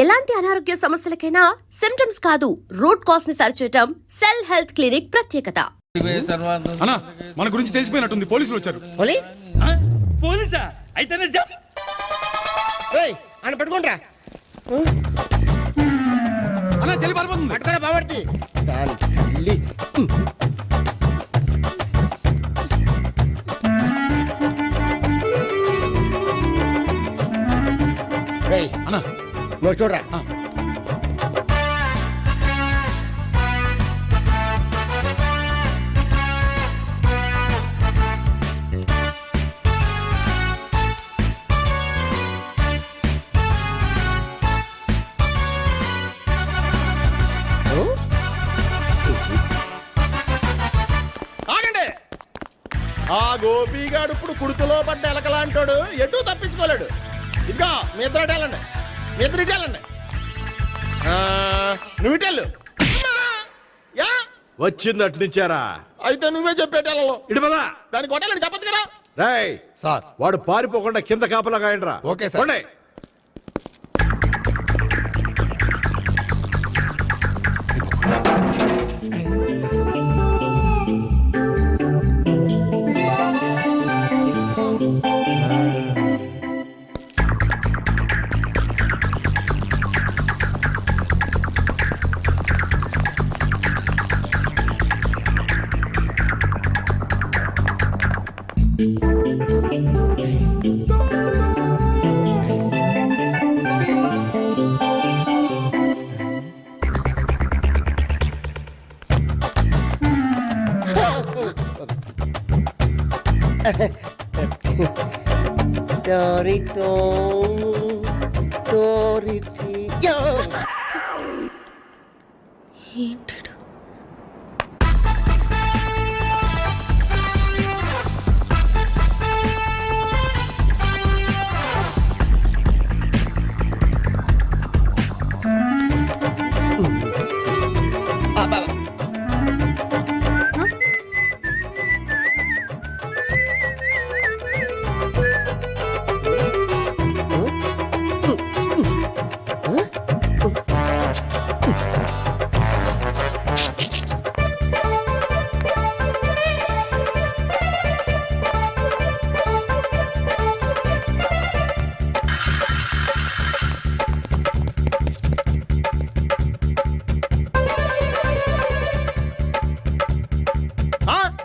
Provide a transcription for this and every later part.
ఎలాంటి అనారోగ్య సమస్యలకైనా సిమ్టమ్స్ కాదు రూట్ కాజ్ ని సరిచేయటం సెల్ హెల్త్ క్లినిక్ ప్రత్యేకత. అన్నా మన గురించి తెలిసిపోయినట్టుంది, పోలీసులు వచ్చారు. పోలీసా? అయితేనే అని పట్టుకుంటా అన్నా చెల్లి పారిపోతుంది. పట్టుకోరా బాబర్తి. అన్నా నువ్వు చూడరా. ఆగండి. ఆ గోపిగాడు ఇప్పుడు కుడుతులో పడ్డ ఎలకలాంటాడు, ఎటు తప్పించుకోలేడు. ఇదిగా మీ ఇద్దరు వెళ్ళండి, మీ ఇద్దరు ఇటు వెళ్ళండి. నువ్వు ఇటు వెళ్ళు. వచ్చిందటు నుంచారా? అయితే నువ్వే చెప్పేటెళ్ళలో ఇటు పదా. దానికి కొట్టాలని చెప్పదు కదా. రేయ్ సార్, వాడు పారిపోకుండా కింద కాపలా కాయండిరా. Okay sir. పోండి. ఏంటడు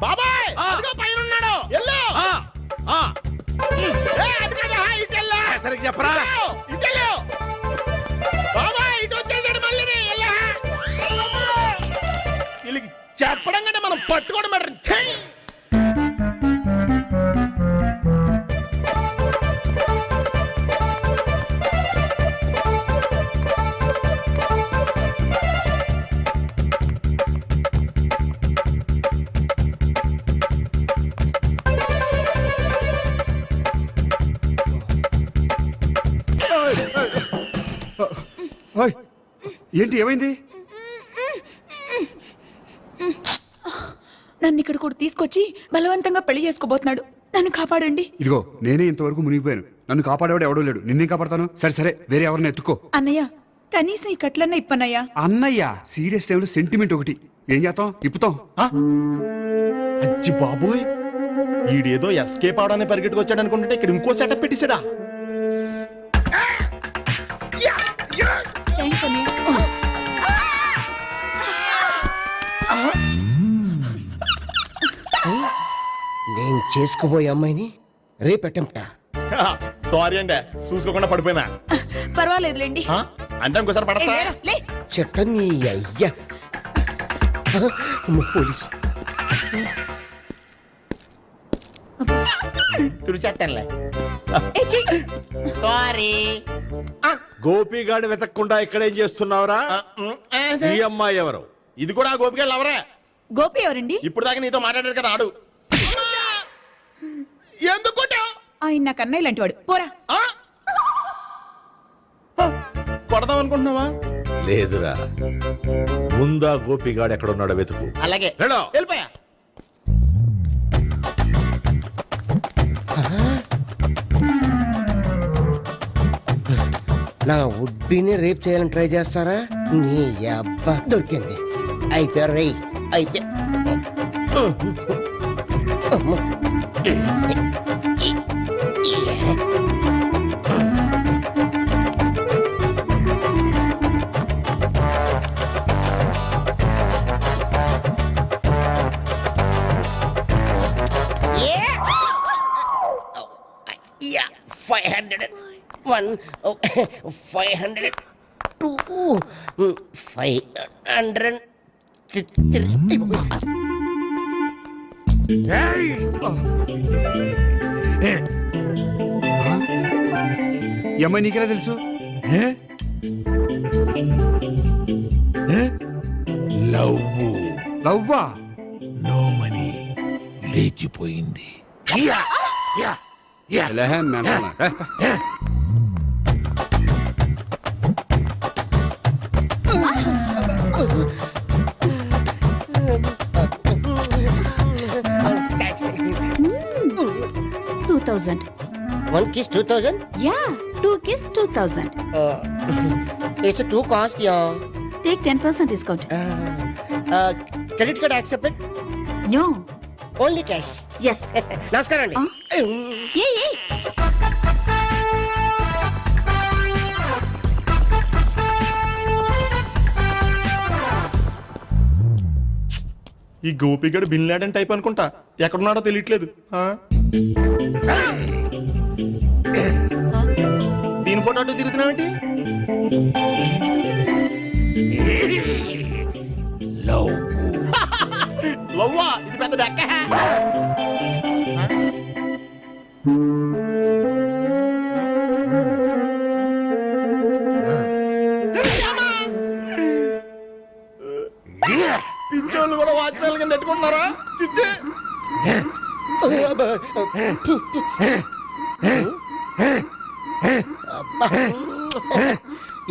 బాబాయ్ అదిగో పైన ఉన్నాడు. ఎల్లు. అది కదా, ఇటు వెళ్ళు. సరిగ్గా చెప్పరా? ఇటు వెళ్ళు. బాబాయ్ ఇటు వచ్చేసాడు మళ్ళీ. వీళ్ళకి చెప్పడం కంటే మనం పట్టుకోవడం బెటర్. ఏంటి ఏమైంది? నన్ను ఇక్కడ కూడా తీసుకొచ్చి బలవంతంగా పెళ్లి చేసుకోబోతున్నాడు. నన్ను కాపాడండి. ఇదిగో నేనే ఇంతవరకు మునిగిపోయాను, నన్ను కాపాడేవాడు ఎవడో లేడు. నిన్నే కాపాడతాను. సరే సరే, వేరే ఎవరిని ఎత్తుకో. అన్నయ్య, కనీసం ఈ కట్లన్నా ఇప్పన్నయ్యా. అన్నయ్య సీరియస్ టైంలో సెంటిమెంట్ ఒకటి. ఏం చేస్తాం? ఇప్పుతాం. అచ్చి బాబోయ్, ఈడేదో ఎస్కేప్ అవడానికి పరిగెట్టుకొచ్చాడు అనుకుంటే ఇక్కడ ఇంకో సెటప్ పెట్టేశాడా? థ్యాంక్స్ అన్నయ్య. నేను చేసుకోబోయే అమ్మాయిని రేపెట్టంట. సారీ అండి, చూసుకోకుండా పడిపోయినా. పర్వాలేదులేండి. అంటే ఇంకోసారి పడతా. లే. చెట్ట నీ అయ్యా. పోలీసు తుడిచేస్తానులే. ఏ, చెయ్యి. సారీ. గోపిగాడు వెతకకుండా ఇక్కడేం చేస్తున్నావురా? ఈ అమ్మాయి ఎవరు? ఇది కూడా గోపికెళ్ళి ఎవరే? గోపి ఎవరండి? ఇప్పుడు దాకా నీతో మాట్లాడారు కదా, ఆడు. ఎందుకు కొట్టావ్? ఆయన నాకు అన్నయ్య లాంటి వాడు. పోరా. కొడదాం అనుకుంటున్నావా? లేదురా, ముందా గోపిగాడు ఎక్కడున్నాడో వెతుకు. అలాగే వెళ్ళు. వెళ్ళిపోయా. నా ఉడ్బిని రేప్ చేయాలని ట్రై చేస్తారా? నీ అబ్బా దొరికింది. అయిపోయారు రేయ్, అయిపోయా. Yeah, 501, 502, 503. ఈ అమ్మాయి నీకెలా తెలుసు? లవ్వా? నోమని లేచిపోయింది. లెహం మెంటనా? One kiss 2000? Yeah, 2 kiss 2000. It's a 2 cost, yeah. Take 10% discount. Credit card accepted? No. Only cash. Yes. నమస్కారం అండి. Hey. ఈ గోపిగడు బిన్ లాడెన్ టైప్ అనుకుంటా, ఎక్కడున్నాడో తెలియట్లేదు. దీని ఫోటో అటు తిరుగుతున్నావేంటి? లవ్వా? ఇది పెద్ద దక్క. పిచ్చోళ్ళు కూడా వాచ్మెన్ కింద పెట్టుకుంటున్నారా? చిచ్చే.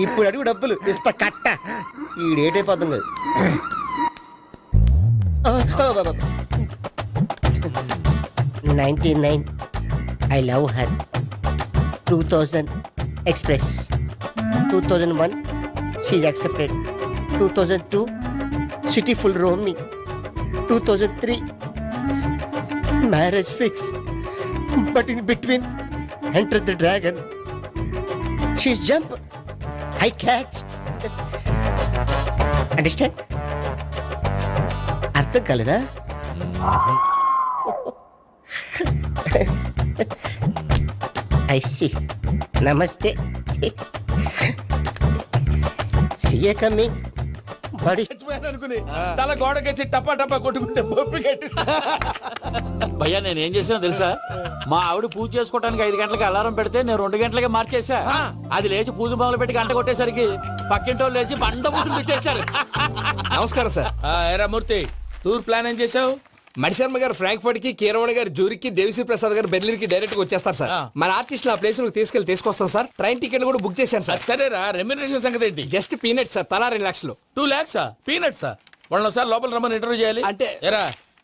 ఇప్పుడు అడుగు డబ్బులు ఇస్తా కట్ట. ఈ డేట్ అయిపోతుంది కదా. 99 I love her. 2000 express. 2001 she's accepted. 2002 city full roaming. 2003 marriage fix. But in between entered the dragon. She's jump. I catch. Understand? అర్థం కాలేదా? I see. నమస్తే. See you coming. Buddy. అనుకుని తల గోడకెచ్చి టపా టపా కొట్టుకుంటే బొప్పి కట్టి. భయ్యా నేనేం చేసానో తెలుసా? మా ఆవిడ పూజ చేసుకోవడానికి 5 గంటలకి అలారం పెడితే నేను 2 గంటలకి మార్చేసా. అది లేచి పూజ మొదలు పెట్టి గంట కొట్టేసరికి పక్కింటోళ్ళు లేచి బండ పూజలు పెట్టేశారు. నమస్కారం సార్. ఏరా మూర్తి, టూర్ ప్లాన్ ఏం చేసావు? మణిశర్మ గారు ఫ్రాంక్ఫర్ట్ కి, కీరవాణి గారు జూరిక్, దేవిశ్రీ ప్రసాద్ గారు బెర్లిన్ కి డైరెక్ట్ గా వచ్చేస్తారు సార్. మన ఆర్టిస్ట్ ఆ ప్లేస్ తీసుకొస్తాం సార్. ట్రైన్ టికెట్ కూడా బుక్ చేశాను సార్. సరేరా, రెమ్యూనరేషన్ సంగతి ఏంటి? జస్ట్ పీనట్స్ సార్, తలా 2 లక్షలు. 2 lakhs పీనట్స్? వాళ్ళని ఒకసారి లోపల రమ్మని ఇంటర్వ్యూ చేయాలి. అంటే ఎరా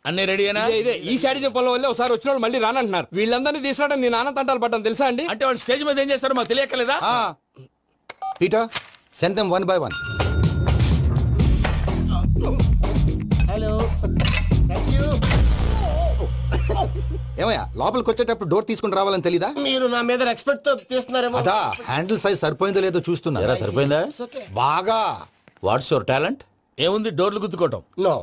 అన్ని రెడీ అయినా? ఇదే ఈ శాడిజం పొలం వల్ల ఒకసారి వచ్చిన వాళ్ళు మళ్ళీ రానంటున్నారు. వీళ్ళందరినీ తీసుకురావడం నేను నాన్న తంటాలు పడ్డాను తెలుసా అండి. అంటే వాళ్ళు స్టేజ్ మీద ఏం చేస్తారో మాకు తెలియక్కలేదా? Peter, send them one by one. Hello. Thank you. ఏమయ్యా లోపలికి వచ్చేటప్పుడు డోర్ తీసుకుని రావాలని తెలీదా? మీరు నా మీద ఎక్స్పెక్ట్ తో తీస్తున్నారేమో. అదా హ్యాండిల్ సైజ్ సరిపోయిందో లేదో చూస్తున్నా. ఎరా సరిపోయిందా? బాగా. What's your talent? ఏముంది డోర్లు గుద్దుకోవటం? No,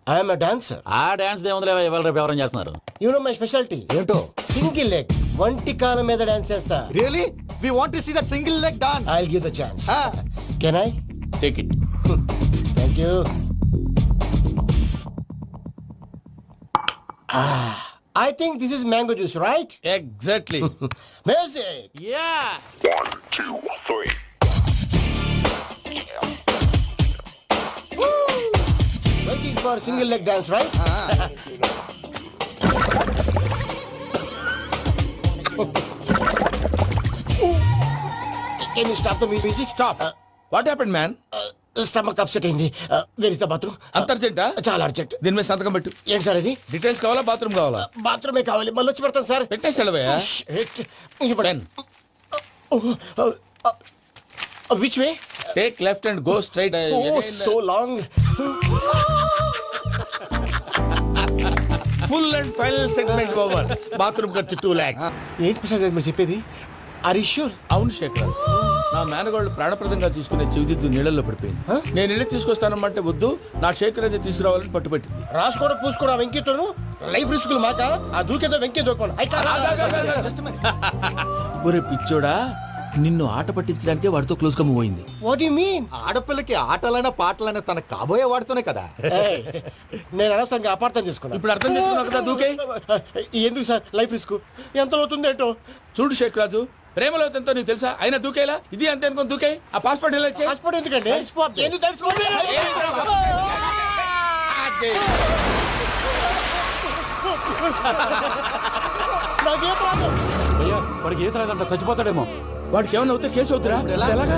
I'm dancer. ఆ డాన్స్ దేవుందిలే, ఇవాళ రేపు ఎవరైనా చేస్తున్నారు. You know my speciality. ఏంటో? సింగిల్ లెగ్, వంటి కాలం మీద డాన్స్ చేస్తా. Really? We want to see that single leg dance. I will give the chance. Can I? Take it. Thank you. I think this is mango juice, right? Exactly. Music. Yeah. Waiting for single leg dance, right? Can you stop the music? Stop. What happened man? Stomach upset అయింది. Where is the bathroom? అంత అర్జెంటా? చాలా urgent. దీని మీద సంతకం పెట్టు. ఏంటి sir ఇది? డీటెయిల్స్ కావాలా, బాత్రూమ్ కావాలా? బాత్రూమే కావాలి. మళ్ళీ వచ్చి పెడతాను సార్. పెట్టేసి వెళ్ళవయ్యా. Which way? Take left and go straight. Oh so long. Full and final segment over. Bathroom ఖర్చు 2 lakhs. ఏంటి ప్రసాద్ గారు మీరు చెప్పేది? Are you sure? అవును శేఖర్, నా మేనగాళ్ళు ప్రాణప్రదంగా చూసుకునే చెవిదిద్దు నీళ్ళల్లో పడిపోయింది. నేను ఇల్లు తీసుకొస్తానమ్మంటే వద్దు, నా శేఖర్ అయితే తీసుకురావాలని పట్టుబట్టింది. రాసుకోవడం పూసుకోవడం వెంకీతోను లైఫ్ రిస్కులు మాక. ఆ దూకేదో వెంకీ దూకోను. ఒరే పిచ్చోడా, నిన్ను ఆట పట్టించడానికి వాడితో క్లోజ్ గా మూవ్ అయింది. What you mean? ఆడపిల్లకి ఆటలైనా పాటలైనా తన కాబోయే వాడుతూనే కదా. నేను అనవసరంగా అపార్థం చేసుకున్నా. ఇప్పుడు అర్థం చేసుకున్నావు కదా దూకే. ఎందుకు సార్ లైఫ్ రిస్క్? ఎంత అవుతుంది ఏంటో. చూడు శేఖ్ రాజు, ప్రేమలో ఎంతో నీకు తెలుసా? అయినా దూకేలా ఇది అంతే అనుకుని దూకే. ఆ పాస్పోర్ట్ ఎలా ఇచ్చే? పాస్పోర్ట్ ఎందుకండి? ఎందుకు తెలుసుకోండి? నాకేం ప్రాబ్లం? భయ్యా వాడికి ఈత రాదంట, చచ్చిపోతాడేమో. వాడికి ఏమన్నా అవుతే కేసు అవుతురా? ఎలాగా?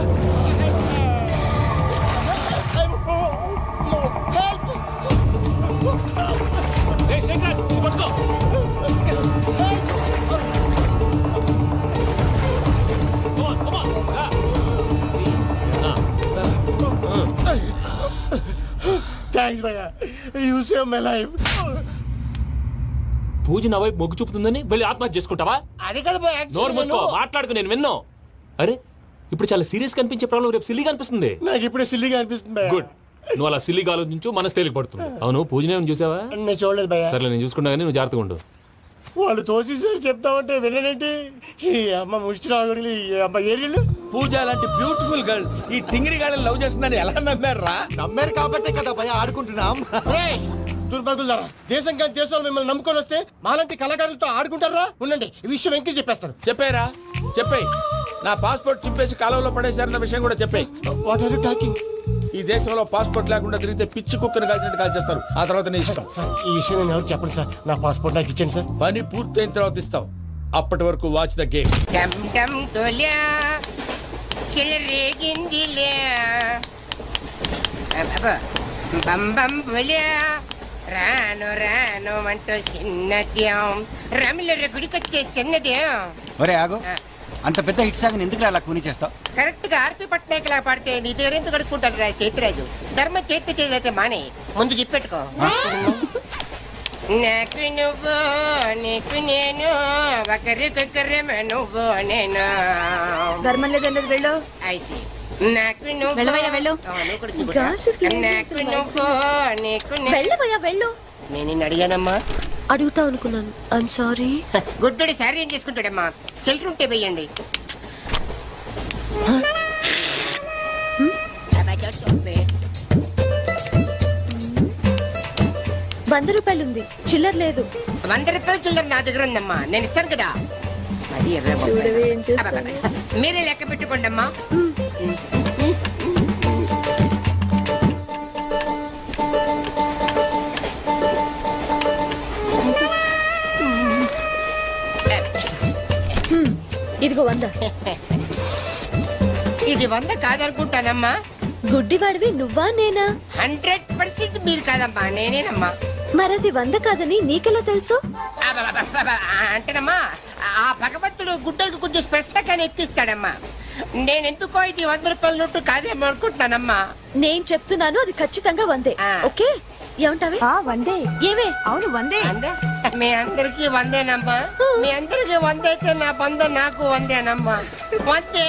థ్యాంక్స్ భయ్యా, యూ సేవ్ మై లైఫ్. పూజ నా వైపు మొగ్గు చూపుతుందని వెళ్ళి ఆత్మహత్య చేసుకుంటావా? అది కదా భయ్యా, నోరు మూసుకో, మాట్లాడుకు, నేను విన్నాను. అరే ఇప్పుడు చాలా సీరియస్ కనిపించే ప్రాబ్లం రేపు సిల్లీగా అనిపిస్తుంది. నాకు ఇప్పుడే సిల్లీగా అనిపిస్తుంది భయ్యా. గుడ్, నువ్వు అలా సిల్లీగా ఆలోచించు, మనసు తేలిక పడుతుంది. అవును పూజనే చూసావా? నేను చూడలేదు భయ్యా. సర్లే నేను చూసుకున్నా కానీ నువ్వు జాగ్రత్తగా ఉండు. వాళ్ళు తోసేసారు చెప్తామంటే విననేంటి? ఈ అమ్మ ముష్టి రాగుడి, ఈ అమ్మ ఏరియలు. పూజ లాంటి బ్యూటిఫుల్ గర్ల్ ఈ టింగిరి గాడిని లవ్ చేస్తుందని ఎలా నమ్మారా? నమ్మారు కాబట్టే కదా భయ ఆడుకుంటున్నాం. దుర్భగులారా, దేశం కానీ దేశాలు మిమ్మల్ని నమ్ముకొని వస్తే మాలాంటి కళాకారులతో ఆడుకుంటారా? ఉండండి, ఈ విషయం వెంకీ చెప్పేస్తాను. చెప్పారా? చెప్పేయ్. నా పాస్పోర్ట్ చింపేసి కాలంలో పడేశారన్న విషయం కూడా చెప్పేయ్. What are you talking? ఈ దేశంలో పాస్పోర్ట్ లేకుండా తిరిగితే పిచ్చి కుక్కను కాల్చినట్టు కాల్చేస్తారు. ఆ తర్వాత నీ ఇష్టం. సార్ ఈ విషయం నేను ఎవరు చెప్పండి సార్. నా పాస్పోర్ట్ నాకు ఇచ్చేయండి సార్. పని పూర్తయిన తర్వాత ఇస్తాం. అప్పటి వరకు వాచ్ ద గేమ్. టమ్ టమ్ తొలియా చెలరేగిందిలే బం బం బొలియా రాను రాను అంటూ చిన్నద్యం రమిల గుడికొచ్చే చిన్నద్యం. ఒరే ఆగు, అంత పెద్ద హిట్ సాగుని ఎందుకు అలా కూని చేస్తావు? కరెక్ట్ గా ఆర్పి పట్నాయక్ లా పాడితే నీ దగ్గర ఎందుకు కడుక్కుంటాడు రా చేతిరాజు. ధర్మ చేతి చేదైతే మానే ముందు చెప్పెట్టుకో. నాకు నువ్వు నీకు నేను ఒకరికొకరేమో నువ్వు నేను. ధర్మం లేదండి, వెళ్ళు. ఐసి నాకు నువ్వు వెళ్ళవయ్యా, వెళ్ళు. నువ్వు కూడా చూపురా. నాకు నువ్వు నీకు వెళ్ళవయ్యా, వెళ్ళు. నేను నిన్ను అడిగానమ్మా. అడుగుతా అనుకున్నాను, ఐమ్ సారీ. గుడ్డోడి సారీ ఏం చేసుకుంటాడమ్మా? షెల్టర్ ఉంటే వెయ్యండి. ₹100 ఉంది, చిల్లర లేదు. ₹100 చిల్లర నా దగ్గర ఉందమ్మా, నేను ఇస్తాను కదా. అది చూడవే ఏం చేస్తాను. అబ్బబ్బబ్బ. మీరే లెక్క పెట్టుకోండి అమ్మా. ఇదిగో 100. ఇది 100 కాదనుకుంటానమ్మా. గుడ్డివాడివి నువ్వా నేనా? 100% మీరు కాదమ్మా, నేనేనమ్మా. మరది 100 కాదని నీకెలా తెలుసు? అబ్బబ్బబ్బబ్బ. అంటేనమ్మా, ఆ భగవంతుడు గుడ్డలకు కొంచెం స్పెషల్గానే ఎక్కిస్తాడమ్మా. నేను ఎందుకో ఇది ₹100 నోటు కాదేమో అనుకుంటున్నానమ్మా. నేను చెప్తున్నాను, అది ఖచ్చితంగా 100. ఓకే, ఏమంటావే? 100. ఏవే? అవును 100. మీ అందరికి 100నమ్మా. మీ అందరికి 100 అయితే నా బంధం నాకు 100నమ్మా. 100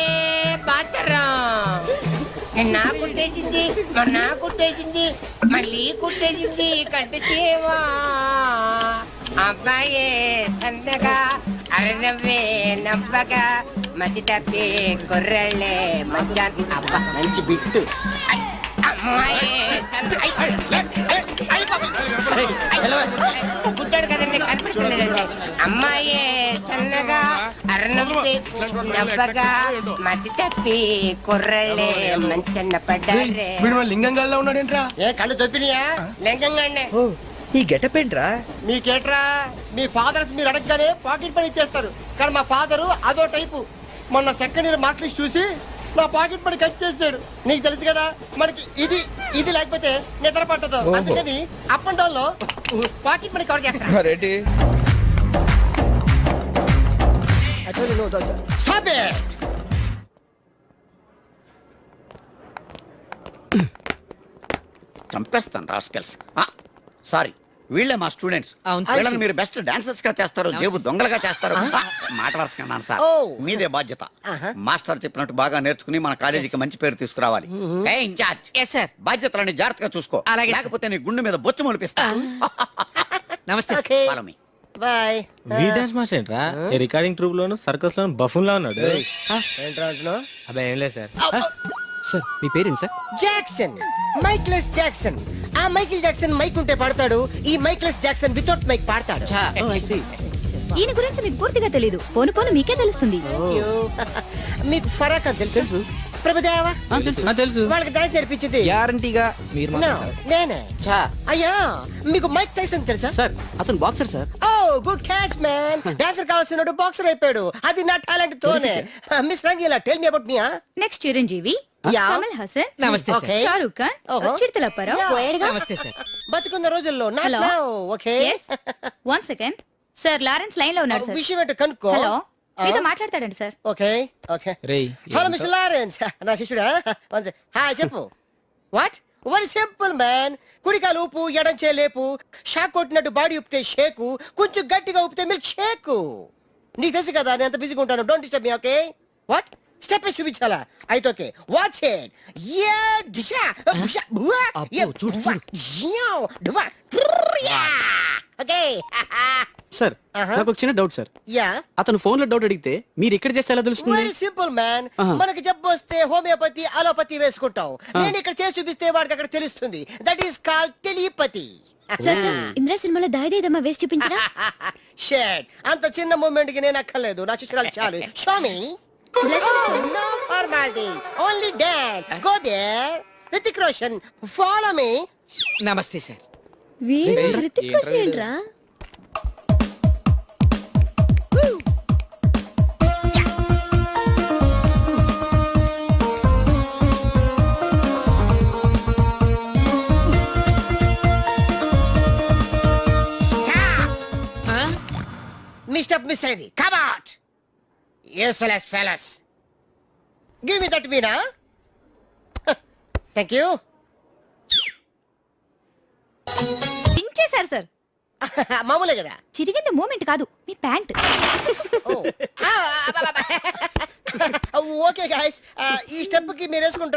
బాతరం. నా కుట్టేసింది, నా కుట్టేసింది, మళ్ళీ కుట్టేసింది కంటి సేవా. అబ్బాయే సందగా అరనవ్వే నవ్వగా మతి తప్పి కుర్రళ్ళే మధ్య. అబ్బా మంచి బిట్టు. గుడ్డాడు కదండి, కనిపించలేదండి. అమ్మాయే సన్నగా అరనవ్వి నవ్వగా మతి తప్పి కుర్రళ్ళే మంచి అన్న పడ్డారే. లింగంగా ఉన్నాడేంట్రా? ఏ కళ్ళు తొప్పినాయా? లింగంగానే. ఈ గెటప్ ఏంట్రా? మీకేట్రా, మీ ఫాదర్స్ మీరు అడగగానే పాకెట్ పని ఇచ్చేస్తారు. కానీ మా ఫాదరు అదో టైపు. మొన్న సెకండ్ ఇయర్ మార్క్ లిస్ట్ చూసి నా పాకెట్ పని కట్ చేసాడు. నీకు తెలుసు కదా, మనకి ఇది ఇది లేకపోతే నిద్ర పట్టదు. అందుకని అప్ అండ్ డౌన్ లో పాకెట్ పని కవర్ చేస్తాను. చంపేస్తాను రాస్కెల్స్. సారీ, వీళ్ళే మా స్టూడెంట్స్. వీళ్ళని మీరు బెస్ట్ డాన్సర్స్ గా చేస్తారు, జేబు దొంగలుగా చేస్తారు. మాట వరుసకున్నాను సార్, మీదే బాధ్యత. మాస్టర్ చెప్పినట్టు బాగా నేర్చుకుని మన కాలేజీకి మంచి పేరు తీసుకురావాలి. ఏ ఇన్ఛార్జ్, బాధ్యతలని జాగ్రత్తగా చూసుకో, లేకపోతే నీ గుండె మీద బొచ్చు మొలిపిస్తా. నమస్తే. Follow me. బాయ్. వీ డాన్స్ మాస్టర్ ఏంట్రా? ఈ రికార్డింగ్ ట్రూప్ లోను సర్కస్ లోను బఫూన్ లా ఉన్నాడు. అబ్బాయి ఏం లేదు సార్. సార్ మీ పేరేంటి సార్? Jackson, Michael Jackson. ఆ మైకిల్ జాక్సన్ మైక్ ఉంటే పాడతాడు, ఈ మైక్లెస్ జాక్సన్ వితౌట్ మైక్ పాడతాడు. ఈయన గురించి మీకు పూర్తిగా తెలీదు. పోను పోను మీకే తెలుస్తుంది. మీకు ఫరాక్ అని తెలుసు? ప్రభుదేవా తెలుసు. వాళ్ళకి డాన్స్ నేర్పించింది గ్యారంటీగా మీరు No, నేనే. అయ్యా, మీకు మైక్ టైసన్ తెలుసా? సార్ అతను boxer sir. Oh good catch man. Dancer కావాల్సినాడు బాక్సర్ అయిపోయాడు. అది నా టాలెంట్ తోనే. Miss Rangeela, tell me about me. Next Chiranjeevi, yeah. Kamal Haasan, నమస్తే సార్. Okay. షారూక్ ఖాన్, ఓహో. చిరుతలప్పారావు. నమస్తే సార్. బతుకున్న రోజుల్లో Hello. Okay. One second sir, Lawrence line లో ఉన్నారు సార్. విషయం ఏంటో కనుక్కో. హలో, మీతో మాట్లాడతాడండి సార్. Okay okay. రేయ్, హలో మిస్టర్ లారెన్స్, నా శిష్యుడా? హాయ్, చెప్పు. వాట్? Very simple man. కుడికాలు ఊపు, ఎడం చేలేపు. షాక్ కొట్టినట్టు బాడీ ఊపితే షేకు, కొంచెం గట్టిగా ఊపితే మిల్క్ షేకు. నీకు తెలుసు కదా నేను ఎంత బిజీగా ఉంటాను. Don't disturb me. Okay? What? Step చూపించాలా? అయితే ఓకే, వాచ్ ఇట్. యా దిశా బుషా బువా. యా చూడు జియో డువా. ఓకే. సార్ నాకు ఒక చిన్న డౌట్ సార్. యా. అతను ఫోన్ లో డౌట్ అడిగితే మీరు ఎక్కడ చేస్తే ఎలా తెలుస్తుంది? Very simple man. మనకి జబ్బు వస్తే హోమియోపతి, అలోపతి వేసుకుంటాం. నేను ఇక్కడ చేసి చూపిస్తే వాడికి అక్కడ తెలుస్తుంది. That is called telepathy. Sir Indra సినిమాలో దాయిదేదమ్మా వేసి చూపించరా? షేట్, అంత చిన్న మూమెంట్ కి నేను అక్కర్లేదు. నా శిష్యురాలు చాలు. Show me. No formality, only dance. Go there. Hrithik Roshan, follow me. నమస్తే సార్. రితిక్ రోషన్ ఏంట్రా? Mr. Miss Lady, come out. Useless fellas. Give me that Veena. Thank you. పించేశారు సార్. మామూలే కదా. చిరిగింది మూమెంట్ కాదు, మీ ప్యాంట్. ఓకే గైస్, ఈ స్టెప్ కి మీరు వేసుకుంటారు.